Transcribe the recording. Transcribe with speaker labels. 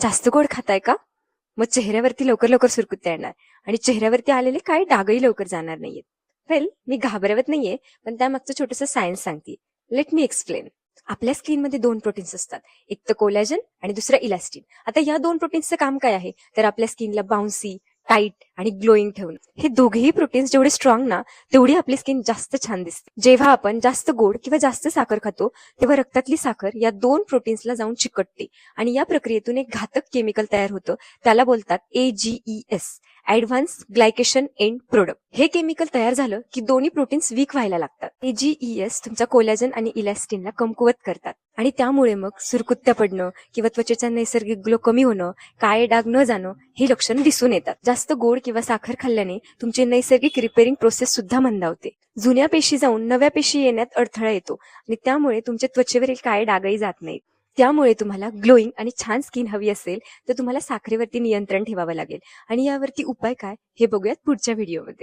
Speaker 1: जास्त गोड खाताय का? मग चेहऱ्यावरती लवकर लवकर सुरकुत्या येणार आणि चेहऱ्यावरती आलेले काही डागही लवकर जाणार नाहीयेत. वेल, मी घाबरवत नाहीये, पण त्यामागचं छोटंसं सायन्स सांगते. Let me explain. आपल्या स्किनमध्ये दोन प्रोटीन्स असतात, एक तर कोलॅजन आणि दुसरं इलास्टिन. आता या दोन प्रोटीन्सचं काम काय आहे, तर आपल्या स्किनला बाउन्सी, टाईट आणि ग्लोईंग ठेवणं. हे दोघेही प्रोटीन्स जेवढे स्ट्रॉंग ना, तेवढी आपली स्किन जास्त छान दिसते. जेव्हा आपण जास्त गोड किंवा जास्त साखर खातो, तेव्हा रक्तातली साखर या दोन प्रोटीन्सला जाऊन चिकटते आणि या प्रक्रियेतून एक घातक केमिकल तयार होतं. त्याला बोलतात AGES, ऍडव्हान्स ग्लायकेशन एंड प्रोडक्ट. हे केमिकल तयार झालं की दोन्ही प्रोटीन्स वीक व्हायला लागतात. AGES तुमचा कोलॅजन आणि इलॅस्टिनला कमकुवत करतात आणि त्यामुळे मग सुरकुत्या पडणं किंवा त्वचेचा नैसर्गिक ग्लो कमी होणं, काळे डाग न जाणं हे लक्षण दिसून येतात. जास्त गोड किंवा साखर खाल्ल्याने तुमची नैसर्गिक रिपेअरिंग प्रोसेस सुद्धा मंदावते. जुन्या पेशी जाऊन नव्या पेशी येण्यात अडथळा येतो आणि त्यामुळे तुमच्या त्वचेवरील काळे डागही जात नाहीत. त्यामुळे तुम्हाला ग्लोईंग आणि छान स्किन हवी असेल तर तुम्हाला साखरेवरती नियंत्रण ठेवावं लागेल आणि यावरती उपाय काय हे बघूयात पुढच्या व्हिडिओमध्ये.